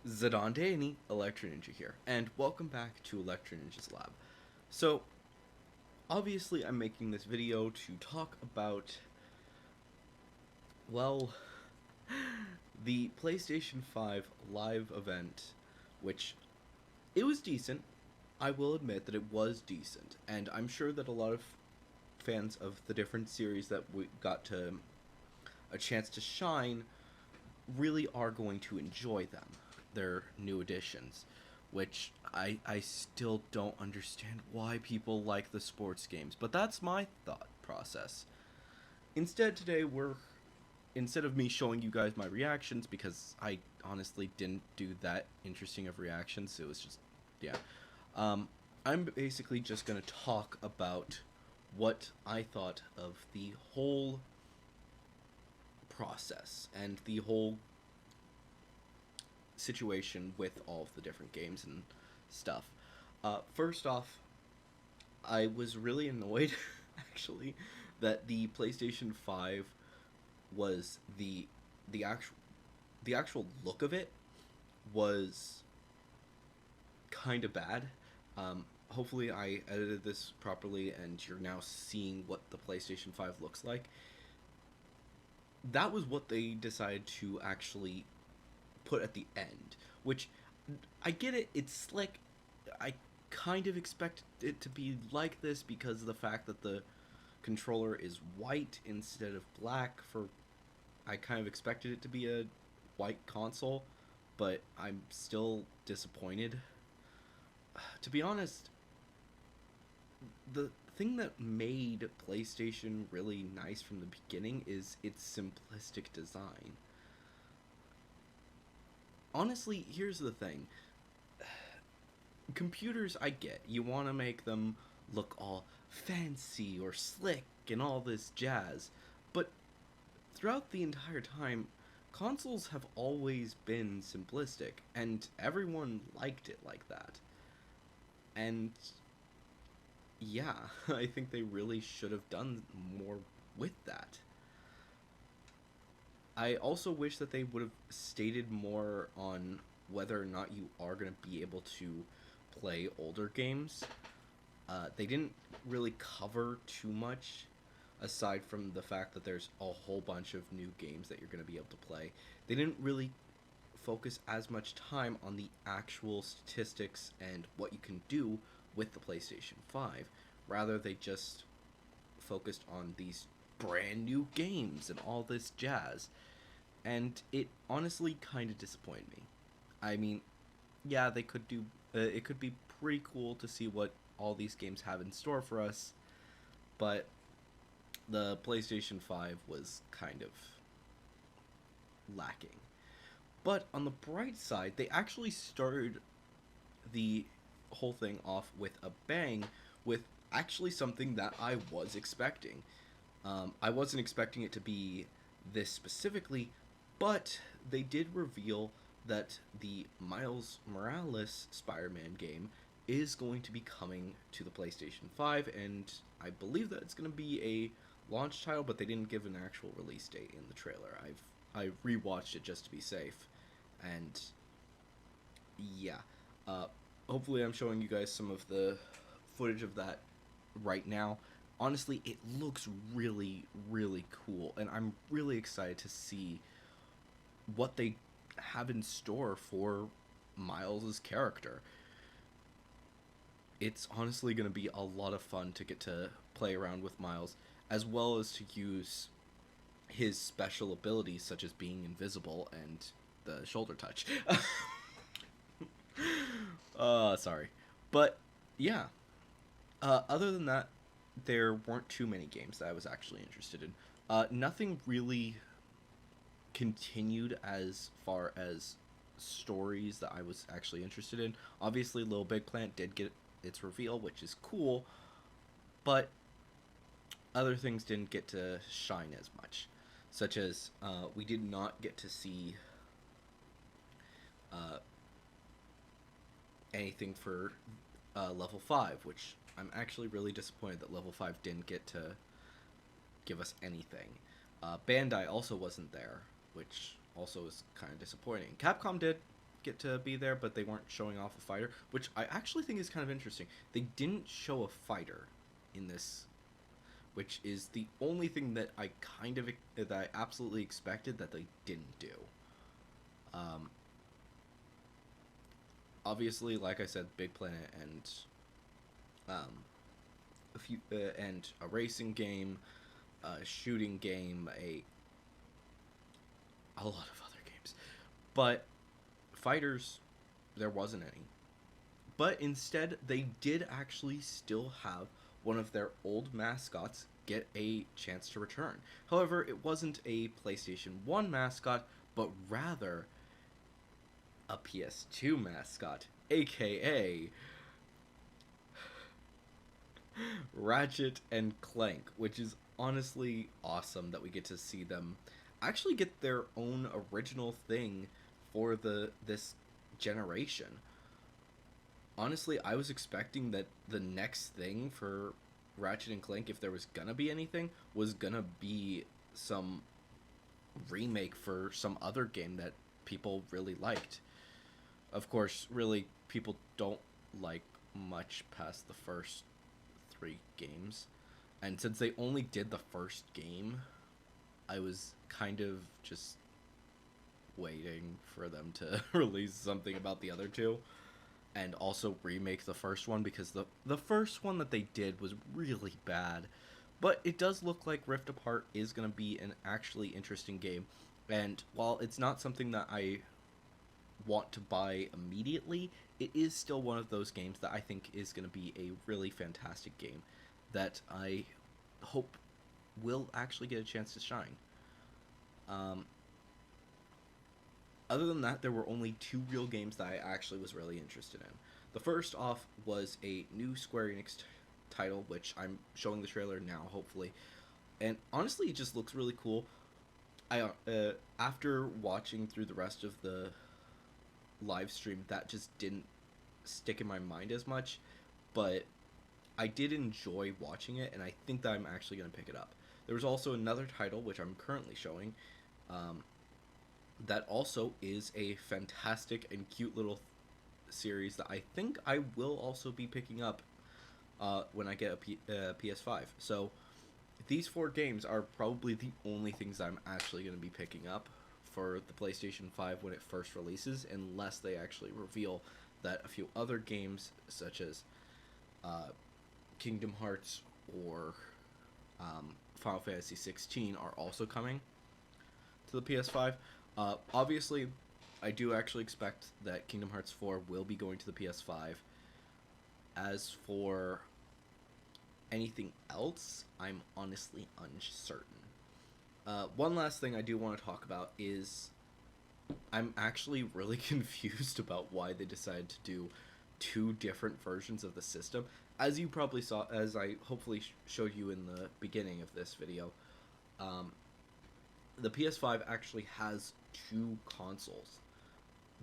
Zadandani, Electro Ninja here, and welcome back to Electro Ninja's Lab. So, obviously I'm making this video to talk about, well, the PlayStation 5 live event, which, it was decent. I will admit that it was decent, and I'm sure that a lot of fans of the different series that we got to a chance to shine really are going to enjoy them, their new additions, which I still don't understand why people like the sports games, but that's my thought process. Instead, today instead of me showing you guys my reactions, because I honestly didn't do that interesting of reactions, it was just, yeah. Um, I'm basically just gonna talk about what I thought of the whole process and the whole situation with all of the different games and stuff. First off, I was really annoyed actually that the PlayStation 5 was the actual the actual look of it was kind of bad. Hopefully I edited this properly and you're now seeing what the PlayStation 5 looks like. That was what they decided to actually put at the end, which I get it. It's slick. I kind of expect it to be like this because of the fact that the controller is white instead of black. For I kind of expected it to be a white console, but I'm still disappointed. To be honest, the thing that made PlayStation really nice from the beginning is its simplistic design. Honestly, here's the thing. Computers, I get. You want to make them look all fancy or slick and all this jazz. But throughout the entire time, consoles have always been simplistic, and everyone liked it like that. And yeah, I think they really should have done more with that. I also wish that they would have stated more on whether or not you are going to be able to play older games. They didn't really cover too much aside from the fact that there's a whole bunch of new games that you're going to be able to play. They didn't really focus as much time on the actual statistics and what you can do with the PlayStation 5. Rather, they just focused on these brand new games and all this jazz. And it honestly kind of disappointed me. I mean, yeah, they could do. It could be pretty cool to see what all these games have in store for us, but the PlayStation 5 was kind of lacking. But on the bright side, they actually started the whole thing off with a bang, with actually something that I was expecting. I wasn't expecting it to be this specifically, but they did reveal that the Miles Morales Spider-Man game is going to be coming to the PlayStation 5, and I believe that it's going to be a launch title, but they didn't give an actual release date in the trailer. I rewatched it just to be safe, and yeah, uh, hopefully I'm showing you guys some of the footage of that right now. Honestly, it looks really, really cool, and I'm really excited to see what they have in store for Miles's character. It's honestly going to be a lot of fun to get to play around with Miles, as well as to use his special abilities, such as being invisible and the shoulder touch. Sorry. But, yeah. Other than that, there weren't too many games that I was actually interested in. Nothing really continued as far as stories that I was actually interested in. Obviously, Little Big Planet did get its reveal, which is cool, but other things didn't get to shine as much. Such as, we did not get to see uh, anything for Level 5, which I'm actually really disappointed that Level 5 didn't get to give us anything. Bandai also wasn't there, which also is kind of disappointing. Capcom did. get to be there, but they weren't showing off a fighter, which I actually think is kind of interesting. They didn't show a fighter in this, which is the only thing that I absolutely expected that they didn't do. Um, Obviously, like I said, Big Planet and a racing game, a shooting game, a lot of other games, but fighters there wasn't any. But instead, they did actually still have one of their old mascots get a chance to return. However, it wasn't a PlayStation 1 mascot, but rather a PS2 mascot, aka Ratchet and Clank, which is honestly awesome that we get to see them actually get their own original thing for this generation. Honestly, I was expecting that the next thing for Ratchet and Clank, if there was gonna be anything, was gonna be some remake for some other game that people really liked. Of course, really, people don't like much past the first 3 games. And since they only did the first game, I was kind of just waiting for them to release something about the other two. And also remake the first one, because the first one that they did was really bad. But it does look like Rift Apart is going to be an actually interesting game. And while it's not something that I want to buy immediately, it is still one of those games that I think is going to be a really fantastic game that I hope will actually get a chance to shine. Other than that, there were only 2 real games that I actually was really interested in. The first off was a new Square Enix title, which I'm showing the trailer now, hopefully. And honestly, it just looks really cool. After watching through the rest of the live stream, that just didn't stick in my mind as much, but I did enjoy watching it, and I think that I'm actually going to pick it up. There was also another title, which I'm currently showing, that also is a fantastic and cute little series that I think I will also be picking up when I get a PS5. So these 4 games are probably the only things I'm actually going to be picking up for the PlayStation 5 when it first releases, unless they actually reveal that a few other games, such as Kingdom Hearts or Final Fantasy 16, are also coming to the PS5. Obviously, I do actually expect that Kingdom Hearts 4 will be going to the PS5. As for anything else, I'm honestly uncertain. One last thing I do want to talk about is I'm actually really confused about why they decided to do 2 different versions of the system. As you probably saw, as I hopefully showed you in the beginning of this video, the PS5 actually has 2 consoles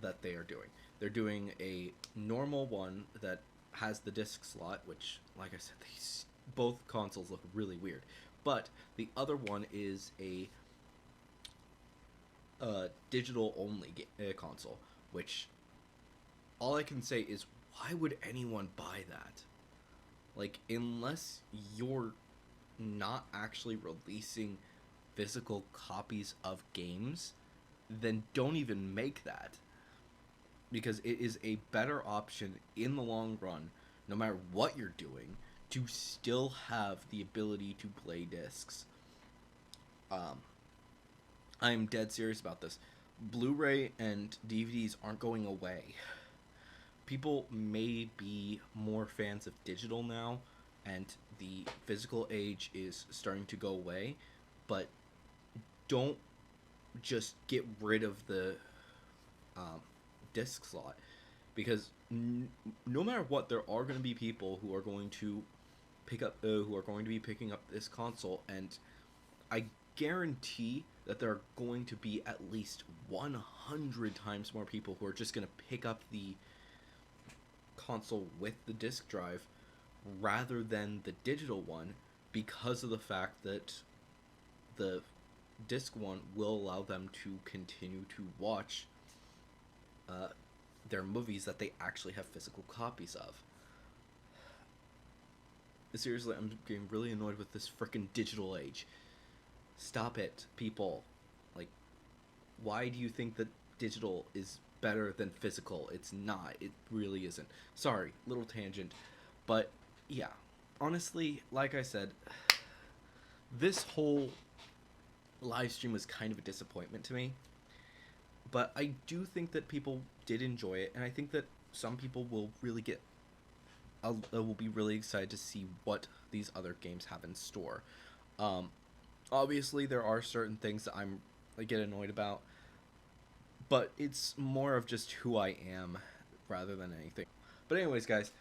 that they are doing. They're doing a normal one that has the disc slot, which, like I said, both consoles look really weird. But the other one is a digital only console, which all I can say is, why would anyone buy that? Like, unless you're not actually releasing physical copies of games, then don't even make that. Because it is a better option in the long run, no matter what you're doing, to still have the ability to play discs. I'm dead serious about this. Blu-ray and DVDs aren't going away. People may be more fans of digital now, and the physical age is starting to go away, but don't just get rid of the disc slot, because no matter what, there are going to be people who are going to be picking up this console, and I guarantee that there are going to be at least 100 times more people who are just going to pick up the console with the disc drive rather than the digital one, because of the fact that the disc one will allow them to continue to watch there are movies that they actually have physical copies of. Seriously, I'm getting really annoyed with this frickin' digital age. Stop it, people. Like, why do you think that digital is better than physical? It's not. It really isn't. Sorry, little tangent. But, yeah. Honestly, like I said, this whole live stream was kind of a disappointment to me. But I do think that people did enjoy it, and I think that some people will really will be really excited to see what these other games have in store. Um, Obviously, there are certain things that I get annoyed about, but it's more of just who I am rather than anything. But anyways, guys,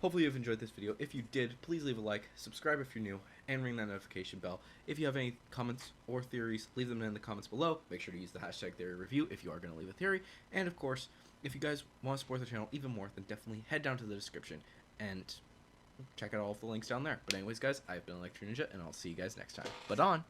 hopefully you've enjoyed this video. If you did, please leave a like, subscribe if you're new, and ring that notification bell. If you have any comments or theories, leave them in the comments below. Make sure to use the hashtag #TheoryReview if you are going to leave a theory. And of course, if you guys want to support the channel even more, then definitely head down to the description and check out all of the links down there. But anyways, guys, I've been Electro Ninja, and I'll see you guys next time. But on!